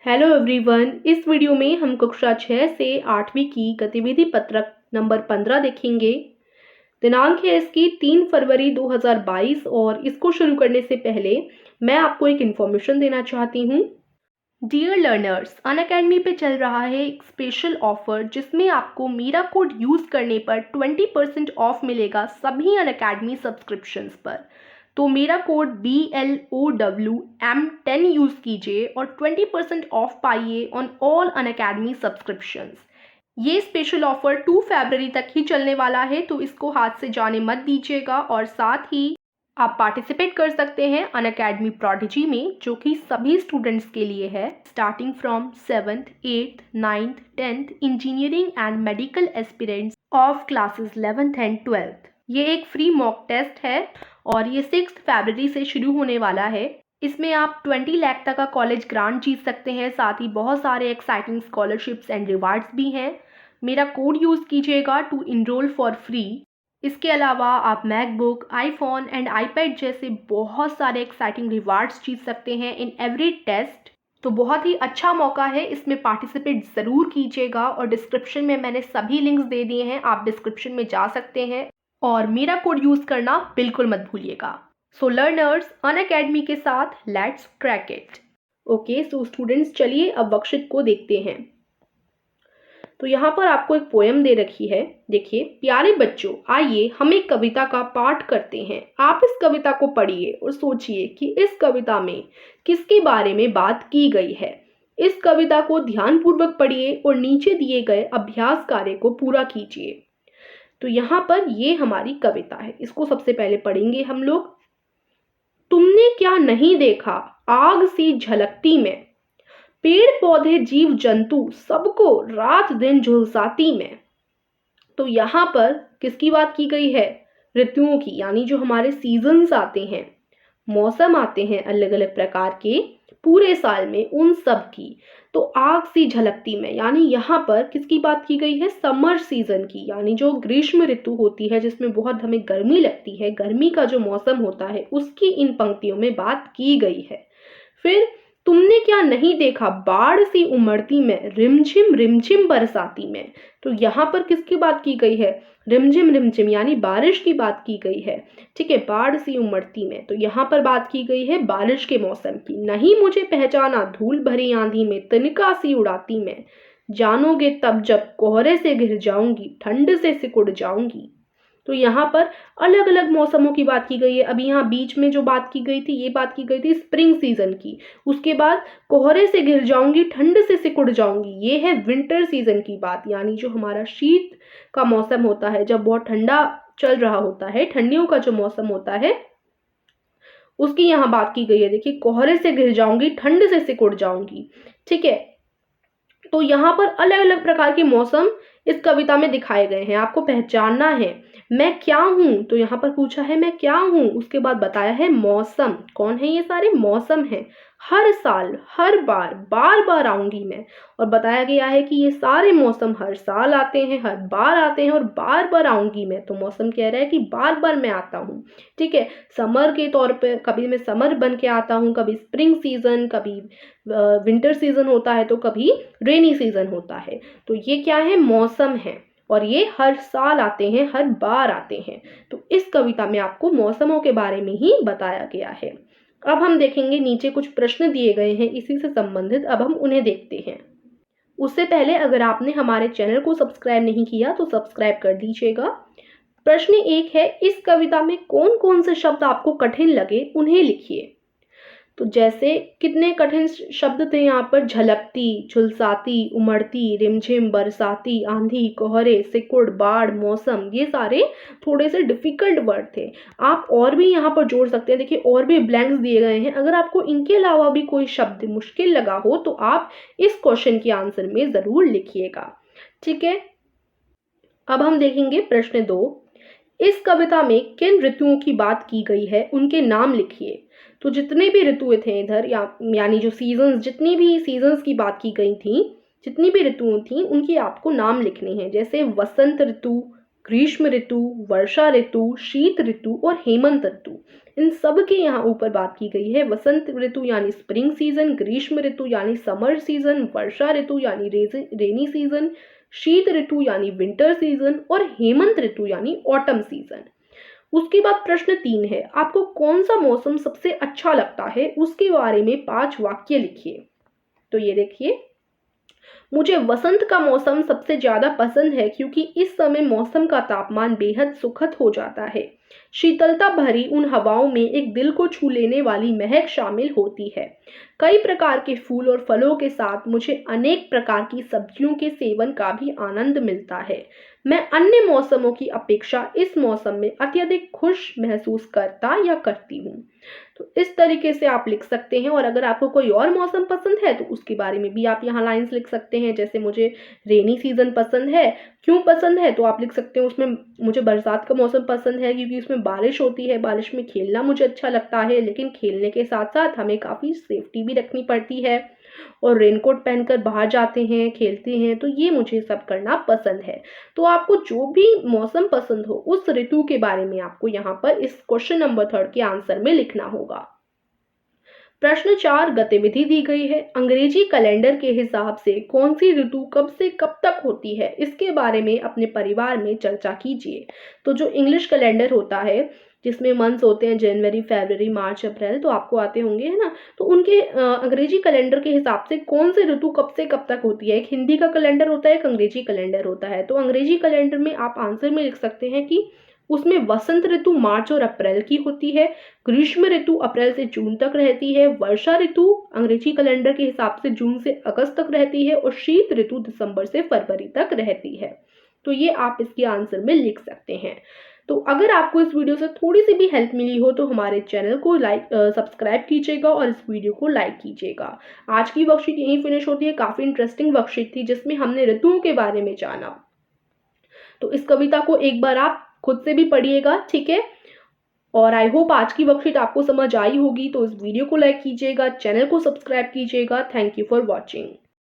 Hello everyone. इस video में हम कक्षा 6 से 8वीं की गतिविधि पत्रक नंबर 15 देखेंगे। दिनांक है इसकी 3 फरवरी 2022 और इसको शुरू करने से पहले मैं आपको एक इन्फॉर्मेशन देना चाहती हूँ। डियर लर्नर्स, अनअकैडमी पे चल रहा है एक स्पेशल ऑफर जिसमें आपको मेरा कोड यूज़ करने पर 20% ऑफ मिलेगा सभी अनअकैडमी सब्सक्रिप्शंस पर। तो मेरा कोड BLOWM10 यूज़ कीजिए और 20% ऑफ पाइए ऑन ऑल अनअकैडमी सब्सक्रिप्शंस। ये स्पेशल ऑफर 2 फरवरी तक ही चलने वाला है, तो इसको हाथ से जाने मत दीजिएगा। और साथ ही आप पार्टिसिपेट कर सकते हैं अनअकैडमी प्रोडिजी में, जो कि सभी स्टूडेंट्स के लिए है, starting from 7th, 8th, 9th, 10th engineering and medical aspirants of classes 11th and 12th। ये एक फ्री मॉक टेस्ट है और ये 6 फरवरी से शुरू होने वाला है। इसमें आप 20 लाख तक का कॉलेज ग्रांट जीत सकते हैं। साथ ही बहुत सारे एक्साइटिंग स्कॉलरशिप्स एंड रिवार्ड्स भी हैं। मेरा कोड यूज़ कीजिएगा टू इनरोल फॉर फ्री। इसके अलावा आप मैकबुक, आईफोन एंड आईपैड जैसे बहुत सारे एक्साइटिंग रिवार्ड्स जीत सकते हैं इन एवरी टेस्ट। तो बहुत ही अच्छा मौका है, इसमें पार्टिसिपेट ज़रूर कीजिएगा। और डिस्क्रिप्शन में मैंने सभी लिंक्स दे दिए हैं, आप डिस्क्रिप्शन में जा सकते हैं और मेरा कोड यूज़ करना बिल्कुल मत भूलिएगा। सो लर्नर्स, अनअकैडमी के साथ let's crack it. Okay, so students, चलिए अब वर्कशीट को देखते हैं। तो यहाँ पर आपको एक पोएम दे रखी है। देखिए, प्यारे बच्चों, आइए हम एक कविता का पाठ करते हैं। आप इस कविता को पढ़िए और सोचिए कि इस कविता में किसके बारे में बात की गई है। इस कविता को ध्यानपूर्वक पढ़िए और नीचे दिए गए अभ्यास कार्य को पूरा कीजिए। तो यहाँ पर ये हमारी कविता है, इसको सबसे पहले पढ़ेंगे हम लोग। तुमने क्या नहीं देखा आग सी झलकती में, पेड़ पौधे जीव जंतु सबको रात दिन झुलसाती में। तो यहाँ पर किसकी बात की गई है? ऋतुओं की, यानी जो हमारे सीजन्स आते हैं, मौसम आते हैं अलग अलग प्रकार के पूरे साल में, उन सब की। तो आग सी झलकती में, यानी यहाँ पर किसकी बात की गई है? समर सीजन की, यानी जो ग्रीष्म ऋतु होती है जिसमें बहुत हमें गर्मी लगती है, गर्मी का जो मौसम होता है, उसकी इन पंक्तियों में बात की गई है। फिर तुमने क्या नहीं देखा बाढ़ सी उमड़ती में, रिमझिम रिमझिम बरसाती में। तो यहाँ पर किसकी बात की गई है? रिमझिम रिमझिम यानी बारिश की बात की गई है। ठीक है, बाढ़ सी उमड़ती में, तो यहाँ पर बात की गई है बारिश के मौसम की। नहीं मुझे पहचाना धूल भरी आंधी में, तिनका सी उड़ाती में, जानोगे तब जब कोहरे से घिर जाऊंगी, ठंड से सिकुड़ जाऊंगी। तो यहाँ पर अलग अलग मौसमों की बात की गई है। अभी यहाँ बीच में जो बात की गई थी, ये बात की गई थी स्प्रिंग सीजन की। उसके बाद कोहरे से घिर जाऊंगी, ठंड से सिकुड़ जाऊंगी, ये है विंटर सीजन की बात, यानी जो हमारा शीत का मौसम होता है, जब बहुत ठंडा चल रहा होता है, ठंडियों का जो मौसम होता है, उसकी यहाँ बात की गई है। देखिए, कोहरे से घिर जाऊंगी, ठंड से सिकुड़ जाऊंगी। ठीक है, तो यहाँ पर अलग अलग प्रकार के मौसम इस कविता में दिखाए गए हैं। आपको पहचानना है मैं क्या हूं, तो यहाँ पर पूछा है मैं क्या हूं, उसके बाद बताया है मौसम। कौन है? ये सारे मौसम हैं। हर साल, हर बार, बार बार आऊंगी मैं। और बताया गया है कि ये सारे मौसम हर साल आते हैं, हर बार आते हैं और बार बार आऊंगी मैं। तो मौसम कह रहा है कि बार बार मैं आता हूँ। ठीक है, समर के तौर पे कभी मैं समर बन के आता हूँ, कभी स्प्रिंग सीजन, कभी विंटर सीजन होता है, तो कभी रेनी सीजन होता है। तो ये क्या है? मौसम है, और ये हर साल आते हैं, हर बार आते हैं। तो इस कविता में आपको मौसमों के बारे में ही बताया गया है। अब हम देखेंगे, नीचे कुछ प्रश्न दिए गए हैं इसी से संबंधित, अब हम उन्हें देखते हैं। उससे पहले अगर आपने हमारे चैनल को सब्सक्राइब नहीं किया तो सब्सक्राइब कर दीजिएगा। प्रश्न 1 है, इस कविता में कौन कौन से शब्द आपको कठिन लगे उन्हें लिखिए। तो जैसे कितने कठिन शब्द थे यहाँ पर? झलकती, झुलसाती, उमड़ती, रिमझिम, बरसाती, आंधी, कोहरे, सिकुड़, बाढ़, मौसम, ये सारे थोड़े से डिफिकल्ट वर्ड थे। आप और भी यहाँ पर जोड़ सकते हैं। देखिए, और भी ब्लैंक्स दिए गए हैं। अगर आपको इनके अलावा भी कोई शब्द मुश्किल लगा हो तो आप इस क्वेश्चन के आंसर में जरूर लिखिएगा। ठीक है, अब हम देखेंगे प्रश्न 2। इस कविता में किन ऋतुओं की बात की गई है, उनके नाम लिखिए। तो जितने भी ऋतुएं थे इधर, यानी जो सीजन्स, जितनी भी सीजन्स की बात की गई थी, जितनी भी ऋतुएं थी, उनकी आपको नाम लिखने हैं। जैसे वसंत ऋतु, ग्रीष्म ऋतु, वर्षा ऋतु, शीत ऋतु और हेमंत ऋतु। इन सब के यहाँ ऊपर बात की गई है। वसंत ऋतु यानी स्प्रिंग सीजन, ग्रीष्म ऋतु यानी समर सीजन, वर्षा ऋतु यानी रेनी सीजन, शीत ऋतु यानी विंटर सीजन और हेमंत ऋतु यानी ऑटम सीजन। उसके बाद प्रश्न 3 है, आपको कौन सा मौसम सबसे अच्छा लगता है, उसके बारे में 5 वाक्य लिखिए। तो ये देखिए, मुझे वसंत का मौसम सबसे ज़्यादा पसंद है क्योंकि इस समय मौसम का तापमान बेहद सुखद हो जाता है। शीतलता भरी उन हवाओं में एक दिल को छू लेने वाली महक शामिल होती है। कई प्रकार के फूल और फलों के साथ मुझे अनेक प्रकार की सब्जियों के सेवन का भी आनंद मिलता है। मैं अन्य मौसमों की अपेक्षा इस मौसम में अत्यधिक खुश महसूस करता या करती हूँ। तो इस तरीके से आप लिख सकते हैं। और अगर आपको कोई और मौसम पसंद है तो उसके बारे में भी आप यहाँ लाइंस लिख सकते हैं। जैसे मुझे रेनी सीजन पसंद है, क्यों पसंद है, तो आप लिख सकते हैं उसमें मुझे बरसात का मौसम पसंद है क्योंकि उसमें बारिश होती है, बारिश में खेलना मुझे अच्छा लगता है, लेकिन खेलने के साथ साथ हमें काफ़ी सेफ्टी भी रखनी पड़ती है और रेनकोट पहनकर बाहर जाते हैं, खेलते हैं, तो ये मुझे सब करना पसंद है। तो आपको जो भी मौसम पसंद हो उस ऋतु के बारे में आपको यहाँ पर इस क्वेश्चन नंबर 3 के आंसर में लिखना होगा। प्रश्न 4 गतिविधि दी गई है। अंग्रेजी कैलेंडर के हिसाब से कौन सी ऋतु कब से कब तक होती है, इसके बारे में अपने परिवार में चर्चा कीजिए। तो जो इंग्लिश कैलेंडर होता है जिसमें मंथ्स होते हैं जनवरी, फरवरी, मार्च, अप्रैल, तो आपको आते होंगे, है ना। तो उनके अंग्रेजी कैलेंडर के हिसाब से कौन सी ऋतु कब से कब तक होती है। एक हिंदी का कैलेंडर होता है, एक अंग्रेजी कैलेंडर होता है। तो अंग्रेजी कैलेंडर में आप आंसर में लिख सकते हैं कि उसमें वसंत ऋतु मार्च और अप्रैल की होती है, ग्रीष्म ऋतु अप्रैल से जून तक रहती है, वर्षा ऋतु अंग्रेजी कैलेंडर के हिसाब से जून से अगस्त तक रहती है और शीत ऋतु दिसंबर से फरवरी तक रहती है। तो ये आप इसके आंसर में लिख सकते हैं। तो अगर आपको इस वीडियो से थोड़ी सी भी हेल्प मिली हो तो हमारे चैनल को सब्सक्राइब कीजिएगा और इस वीडियो को लाइक कीजिएगा। आज की वर्कशीट यहीं फिनिश होती है। काफ़ी इंटरेस्टिंग वर्कशीट थी जिसमें हमने ऋतुओं के बारे में जाना। तो इस कविता को एक बार आप खुद से भी पढ़िएगा, ठीक है। और आई होप आज की वर्कशीट आपको समझ आई होगी। तो इस वीडियो को लाइक कीजिएगा, चैनल को सब्सक्राइब कीजिएगा। Thank you for watching.